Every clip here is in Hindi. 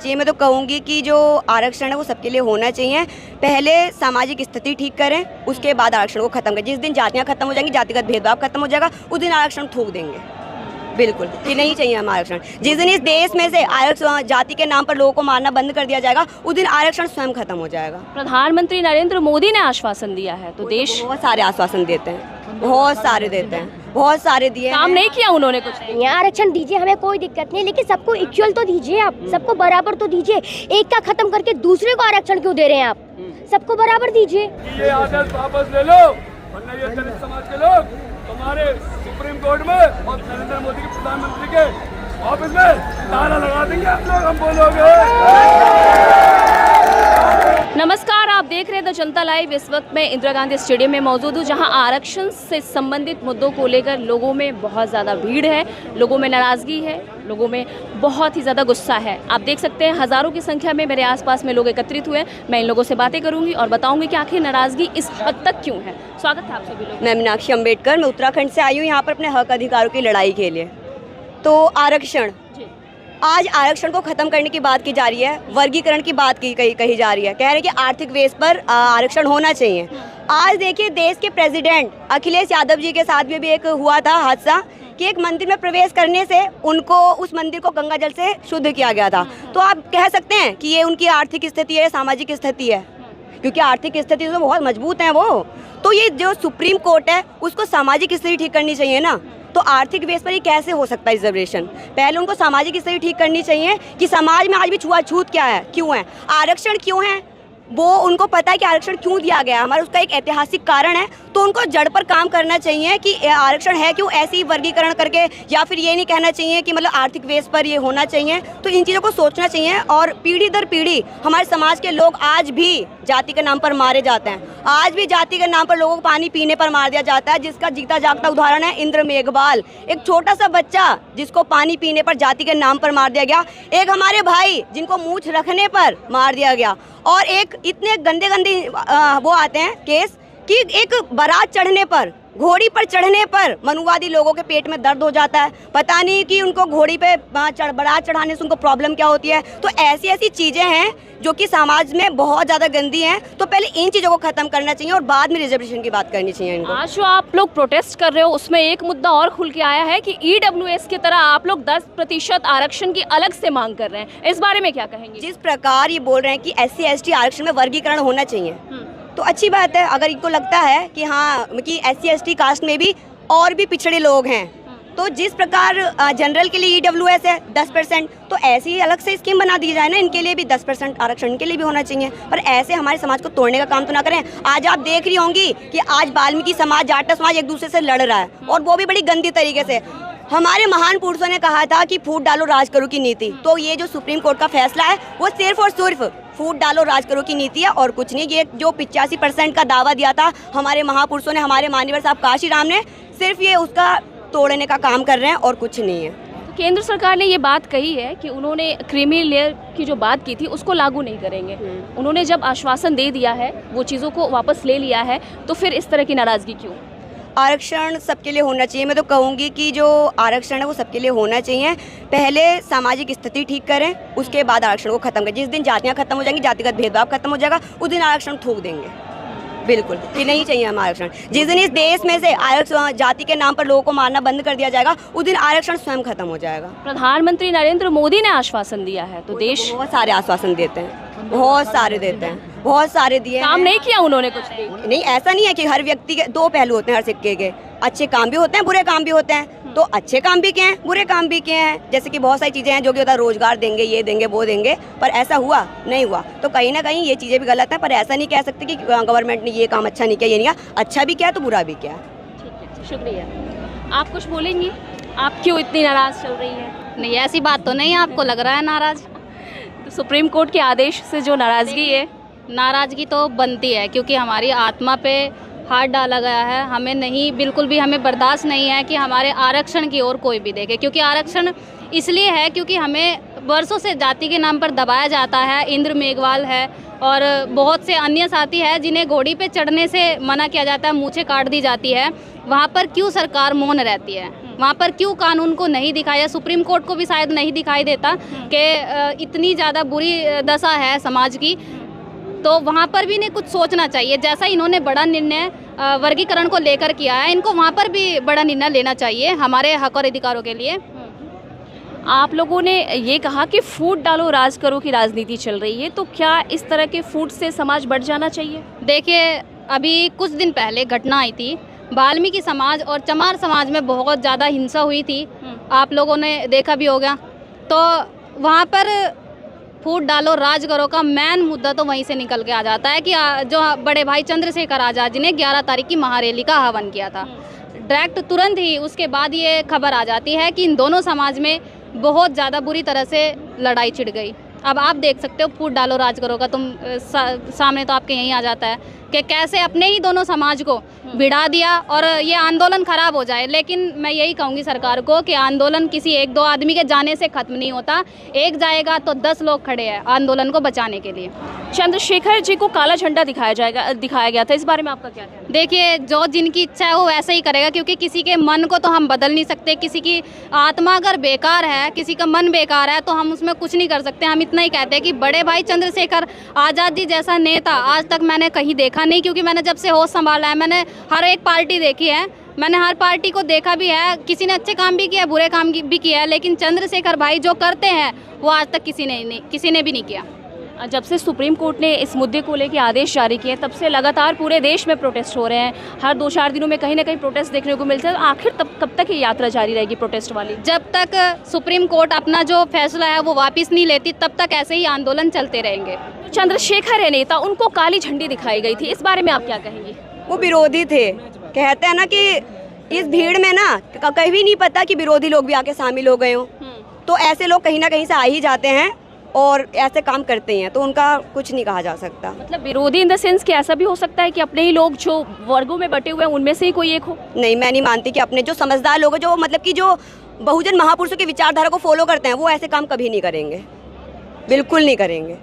जी, मैं तो कहूँगी कि जो आरक्षण है वो सबके लिए होना चाहिए। पहले सामाजिक स्थिति ठीक करें, उसके बाद आरक्षण को खत्म करें। जिस दिन जातियाँ खत्म हो जाएंगी, जातिगत भेदभाव खत्म हो जाएगा, उस दिन आरक्षण थूक देंगे। बिल्कुल कि नहीं चाहिए हम आरक्षण। जिस दिन इस देश में से आरक्षण जाति के नाम पर लोगों को मारना बंद कर दिया जाएगा, उस दिन आरक्षण स्वयं खत्म हो जाएगा। प्रधानमंत्री नरेंद्र मोदी ने आश्वासन दिया है, तो देश बहुत सारे आश्वासन देते हैं, बहुत सारे देते हैं, बहुत सारे दिए। काम नहीं किया उन्होंने कुछ। यहाँ आरक्षण दीजिए, हमें कोई दिक्कत नहीं, लेकिन सबको इक्वल तो दीजिए, आप सबको बराबर तो दीजिए। एक का खत्म करके दूसरे को आरक्षण क्यों दे रहे हैं आप? सबको बराबर दीजिए। ये आदेश वापस ले लो, वरना ये दलित समाज के लोग तुम्हारे सुप्रीम कोर्ट में और नरेंद्र मोदी के प्रधानमंत्री के ऑफिस में ताला लगा देंगे आप लोग, हम बोलोगे। नमस्कार, आप देख रहे हैं द जनता लाइव। इस वक्त मैं इंदिरा गांधी स्टेडियम में मौजूद हूँ, जहां आरक्षण से संबंधित मुद्दों को लेकर लोगों में बहुत ज़्यादा भीड़ है, लोगों में नाराज़गी है, लोगों में बहुत ही ज़्यादा गुस्सा है। आप देख सकते हैं हज़ारों की संख्या में मेरे आसपास में लोग एकत्रित हुए। मैं इन लोगों से बातें करूंगी और बताऊंगी कि आखिर नाराज़गी इस हद तक क्यों है। स्वागत है आप सभी लोग। मैं मीनाक्षी अम्बेडकर, मैं उत्तराखंड से आई हूँ यहाँ पर अपने हक अधिकारों की लड़ाई के लिए। तो आरक्षण, आज आरक्षण को खत्म करने की बात की जा रही है, वर्गीकरण की बात कही जा रही है। कह रहे हैं कि आर्थिक बेस पर आरक्षण होना चाहिए। आज देखिए, देश के प्रेसिडेंट अखिलेश यादव जी के साथ भी एक हुआ था हादसा कि एक मंदिर में प्रवेश करने से उनको उस मंदिर को गंगा जल से शुद्ध किया गया था। तो आप कह सकते हैं कि ये उनकी आर्थिक स्थिति है, सामाजिक स्थिति है, क्योंकि आर्थिक स्थिति तो बहुत मजबूत है वो। तो ये जो सुप्रीम कोर्ट है, उसको सामाजिक स्थिति ठीक करनी चाहिए ना। तो आर्थिक बेस पर ये कैसे हो सकता है रिजर्वेशन? पहले उनको सामाजिक स्थिति ठीक करनी चाहिए कि समाज में आज भी छुआछूत क्या है, क्यों है, आरक्षण क्यों है, वो उनको पता है कि आरक्षण क्यों दिया गया है, हमारा उसका एक ऐतिहासिक कारण है। तो उनको जड़ पर काम करना चाहिए कि आरक्षण है क्यों, ऐसे ही वर्गीकरण करके, या फिर ये नहीं कहना चाहिए कि मतलब आर्थिक बेस पर ये होना चाहिए। तो इन चीज़ों को सोचना चाहिए। और पीढ़ी दर पीढ़ी हमारे समाज के लोग आज भी जाति के नाम पर मारे जाते हैं, आज भी जाति के नाम पर लोगों को पानी पीने पर मार दिया जाता है, जिसका जीता जागता उदाहरण है इंद्र मेघवाल, एक छोटा सा बच्चा जिसको पानी पीने पर जाति के नाम पर मार दिया गया। एक हमारे भाई जिनको मूंछ रखने पर मार दिया गया। और एक इतने गंदे वो आते हैं केस कि एक बारात चढ़ने पर, घोड़ी पर चढ़ने पर मनुवादी लोगों के पेट में दर्द हो जाता है। पता नहीं कि उनको घोड़ी पे बारात चढ़ाने से उनको प्रॉब्लम क्या होती है। तो ऐसी ऐसी चीज़ें हैं जो कि समाज में बहुत ज़्यादा गंदी हैं। तो पहले इन चीज़ों को ख़त्म करना चाहिए और बाद में रिजर्वेशन की बात करनी चाहिए इनको। आज जो आप लोग प्रोटेस्ट कर रहे हो, उसमें एक मुद्दा और खुल के आया है कि EWS की तरह आप लोग 10% आरक्षण की अलग से मांग कर रहे हैं। इस बारे में क्या कहेंगे? जिस प्रकार ये बोल रहे हैं कि SC ST आरक्षण में वर्गीकरण होना चाहिए, तो अच्छी बात है। अगर इनको लगता है कि हाँ कि SC ST कास्ट में भी और भी पिछड़े लोग हैं, तो जिस प्रकार जनरल के लिए EWS है 10%, तो ऐसे ही अलग से स्कीम बना दी जाए ना, इनके लिए भी 10% आरक्षण इनके लिए भी होना चाहिए। पर ऐसे हमारे समाज को तोड़ने का काम तो ना करें। आज आप देख रही होंगी कि आज वाल्मीकि समाज, जाट समाज एक दूसरे से लड़ रहा है, और वो भी बड़ी गंदी तरीके से। हमारे महान पुरुषों ने कहा था कि फूट डालो राज करो की नीति। तो ये जो सुप्रीम कोर्ट का फैसला है, वो सिर्फ और सिर्फ फूट डालो राज करो की नीति है और कुछ नहीं। ये जो 85% का दावा दिया था हमारे महापुरुषों ने, हमारे माननीय साहब काशीराम ने, सिर्फ ये उसका तोड़ने का काम कर रहे हैं और कुछ नहीं है। तो केंद्र सरकार ने ये बात कही है कि उन्होंने क्रीमी लेयर की जो बात की थी उसको लागू नहीं करेंगे। उन्होंने जब आश्वासन दे दिया है, वो चीज़ों को वापस ले लिया है, तो फिर इस तरह की नाराज़गी क्यों? आरक्षण सबके लिए होना चाहिए। मैं तो कहूँगी कि जो आरक्षण है वो सबके लिए होना चाहिए। पहले सामाजिक स्थिति ठीक करें, उसके बाद आरक्षण को खत्म करें। जिस दिन जातियाँ खत्म हो जाएंगी, जातिगत भेदभाव खत्म हो जाएगा, उस दिन आरक्षण थूक देंगे। बिल्कुल कि नहीं चाहिए हम आरक्षण। जिस दिन इस देश में से आरक्षण जाति के नाम पर लोगों को मारना बंद कर दिया जाएगा, उस दिन आरक्षण स्वयं खत्म हो जाएगा। प्रधानमंत्री नरेंद्र मोदी ने आश्वासन दिया है, तो देश बहुत सारे आश्वासन देते हैं, बहुत सारे देते हैं, बहुत सारे दिए। काम नहीं किया उन्होंने कुछ नहीं। ऐसा नहीं है कि हर व्यक्ति के दो पहलू होते हैं, हर सिक्के के। अच्छे काम भी होते हैं, बुरे काम भी होते हैं। तो अच्छे काम भी किए हैं, बुरे काम भी किए हैं। जैसे कि बहुत सारी चीज़ें हैं जो कि होता है, रोजगार देंगे, ये देंगे, वो देंगे, पर ऐसा हुआ नहीं हुआ। तो कहीं ना कहीं ये चीज़ें भी गलत हैं। पर ऐसा नहीं कह सकते कि गवर्नमेंट ने ये काम अच्छा नहीं किया, ये नहीं किया। अच्छा भी किया तो बुरा भी किया। ठीक है, शुक्रिया। आप कुछ बोलेंगी? आप क्यों इतनी नाराज़ चल रही हैं? नहीं, ऐसी बात तो नहीं, आपको लग रहा है नाराज़। तो सुप्रीम कोर्ट के आदेश से जो नाराज़गी है, नाराज़गी तो बनती है, क्योंकि हमारी आत्मा पे हाथ डाला गया है। हमें नहीं, बिल्कुल भी हमें बर्दाश्त नहीं है कि हमारे आरक्षण की ओर कोई भी देखे। क्योंकि आरक्षण इसलिए है क्योंकि हमें वर्षों से जाति के नाम पर दबाया जाता है। इंद्र मेघवाल है और बहुत से अन्य साथी हैं जिन्हें घोड़ी पे चढ़ने से मना किया जाता है, मूंछें काट दी जाती है। वहाँ पर क्यों सरकार मौन रहती है? वहाँ पर क्यों कानून को नहीं दिखाया, सुप्रीम कोर्ट को भी शायद नहीं दिखाई देता कि इतनी ज़्यादा बुरी दशा है समाज की, तो वहाँ पर भी इन्हें कुछ सोचना चाहिए। जैसा इन्होंने बड़ा निर्णय वर्गीकरण को लेकर किया है, इनको वहाँ पर भी बड़ा निर्णय लेना चाहिए हमारे हक और अधिकारों के लिए। आप लोगों ने ये कहा कि फूट डालो राज करो की राजनीति चल रही है, तो क्या इस तरह के फूट से समाज बढ़ जाना चाहिए? देखिए, अभी कुछ दिन पहले घटना आई थी, वाल्मीकि समाज और चमार समाज में बहुत ज़्यादा हिंसा हुई थी, आप लोगों ने देखा भी होगा। तो वहाँ पर फूट डालो राज करो का मेन मुद्दा तो वहीं से निकल के आ जाता है कि जो बड़े भाई चंद्रशेखर आज़ाद जी ने 11 तारीख की महारैली का आह्वान किया था, डायरेक्ट तुरंत ही उसके बाद ये खबर आ जाती है कि इन दोनों समाज में बहुत ज़्यादा बुरी तरह से लड़ाई छिड़ गई। अब आप देख सकते हो, फूट डालो राज करो का तुम सामने तो आपके यहीं आ जाता है कि कैसे अपने ही दोनों समाज को भिड़ा दिया और ये आंदोलन खराब हो जाए। लेकिन मैं यही कहूँगी सरकार को कि आंदोलन किसी एक दो आदमी के जाने से ख़त्म नहीं होता, एक जाएगा तो 10 लोग खड़े हैं आंदोलन को बचाने के लिए। चंद्रशेखर जी को काला झंडा दिखाया गया था, इस बारे में आपका क्या कहना है? देखिए, जो जिनकी इच्छा है वो वैसे ही करेगा, क्योंकि किसी के मन को तो हम बदल नहीं सकते। किसी की आत्मा अगर बेकार है, किसी का मन बेकार है, तो हम उसमें कुछ नहीं कर सकते। हम इतना ही कहते हैं कि बड़े भाई चंद्रशेखर आज़ाद जी जैसा नेता आज तक मैंने कहीं देखा नहीं, क्योंकि मैंने जब से होश संभाला है मैंने हर एक पार्टी देखी है, मैंने हर पार्टी को देखा भी है। किसी ने अच्छे काम भी किया, बुरे काम भी किया है, लेकिन चंद्रशेखर भाई जो करते हैं वो आज तक किसी ने भी नहीं किया। जब से सुप्रीम कोर्ट ने इस मुद्दे को लेकर आदेश जारी किए, तब से लगातार पूरे देश में प्रोटेस्ट हो रहे हैं। हर 2-4 दिनों में कहीं ना कहीं प्रोटेस्ट देखने को मिलता है। तो आखिर कब तक ये यात्रा जारी रहेगी प्रोटेस्ट वाली? जब तक सुप्रीम कोर्ट अपना जो फैसला है वो वापस नहीं लेती, तब तक ऐसे ही आंदोलन चलते रहेंगे। चंद्रशेखर है नेता, उनको काली झंडी दिखाई गई थी, इस बारे में आप क्या कहेंगे? वो विरोधी थे। कहते हैं ना कि इस भीड़ में ना कभी नहीं पता कि विरोधी लोग भी आके शामिल हो गए हों, तो ऐसे लोग कहीं ना कहीं से आ ही जाते हैं और ऐसे काम करते हैं, तो उनका कुछ नहीं कहा जा सकता। मतलब विरोधी इन द सेंस कि ऐसा भी हो सकता है कि अपने ही लोग जो वर्गों में बटे हुए हैं उनमें से ही कोई एक हो? नहीं, मैं नहीं मानती कि अपने जो समझदार लोग हैं, जो मतलब कि जो बहुजन महापुरुषों की विचारधारा को फॉलो करते हैं, वो ऐसे काम कभी नहीं करेंगे, बिल्कुल नहीं करेंगे।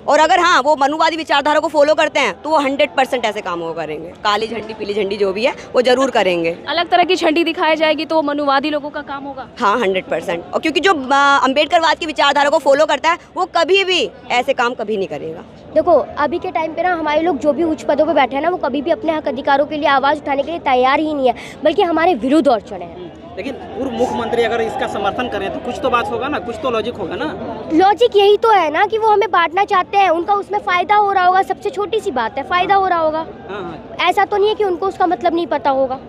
और अगर हाँ वो मनुवादी विचारधारा को फॉलो करते हैं तो वो 100% ऐसे काम वो करेंगे। काली झंडी पीली झंडी जो भी है वो जरूर करेंगे। अलग तरह की झंडी दिखाई जाएगी तो मनुवादी लोगों का काम होगा। हाँ 100%। और क्योंकि जो अम्बेडकरवाद की विचारधारा को फॉलो करता है वो कभी भी ऐसे काम कभी नहीं करेगा। देखो, अभी के टाइम पे ना हमारे लोग जो भी उच्च पदों पे बैठे हैं ना, वो कभी भी अपने हक अधिकारों के लिए आवाज़ उठाने के लिए तैयार ही नहीं है, बल्कि हमारे विरुद्ध और चढ़े हैं। लेकिन पूर्व मुख्यमंत्री अगर इसका समर्थन करें तो कुछ तो बात होगा ना, कुछ तो लॉजिक होगा ना। लॉजिक यही तो है ना कि वो हमें बांटना चाहते हैं, उनका उसमें फ़ायदा हो रहा होगा। सबसे छोटी सी बात है, फ़ायदा हो रहा होगा। हाँ। ऐसा तो नहीं है कि उनको उसका मतलब नहीं पता होगा।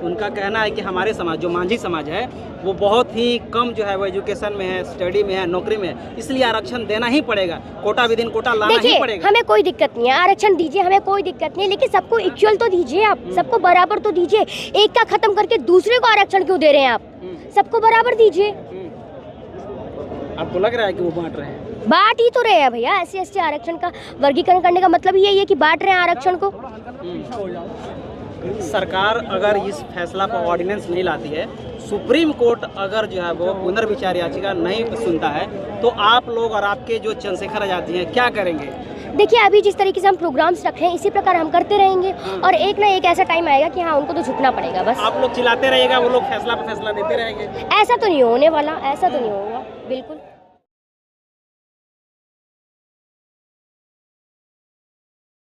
उनका कहना है कि हमारे समाज, जो मांझी समाज है, वो बहुत ही कम जो है वो एजुकेशन में है, स्टडी में है, नौकरी में है, इसलिए आरक्षण देना ही पड़ेगा, कोटा विदिन कोटा लाना ही पड़ेगा। हमें कोई दिक्कत नहीं है, आरक्षण दीजिए, हमें कोई दिक्कत नहीं है, लेकिन सबको इक्वल तो दीजिए। आप सबको बराबर तो दीजिए। एक का खत्म करके दूसरे को आरक्षण क्यों दे रहे हैं? आप सबको बराबर दीजिए। आपको लग रहा है कि वो बांट रहे हैं? बांट ही तो रहे हैं भैया। SC/ST आरक्षण का वर्गीकरण करने का मतलब यही है कि बांट रहे हैं आरक्षण को। सरकार अगर इस फैसला पर ऑर्डिनेंस नहीं लाती है, सुप्रीम कोर्ट अगर जो है वो पुनर्विचार याचिका नहीं सुनता है, तो आप लोग और आपके जो चंद्रशेखर आज़ाद जी हैं क्या करेंगे? देखिए, अभी जिस तरीके से हम प्रोग्राम्स रख रहे हैं इसी प्रकार हम करते रहेंगे, और एक ना एक ऐसा टाइम आएगा कि हाँ उनको तो झुकना पड़ेगा। बस आप लोग चिल्लाते रहिएगा, वो लोग फैसला पे फैसला देते रहेंगे। ऐसा तो नहीं होने वाला, ऐसा तो नहीं होगा बिल्कुल।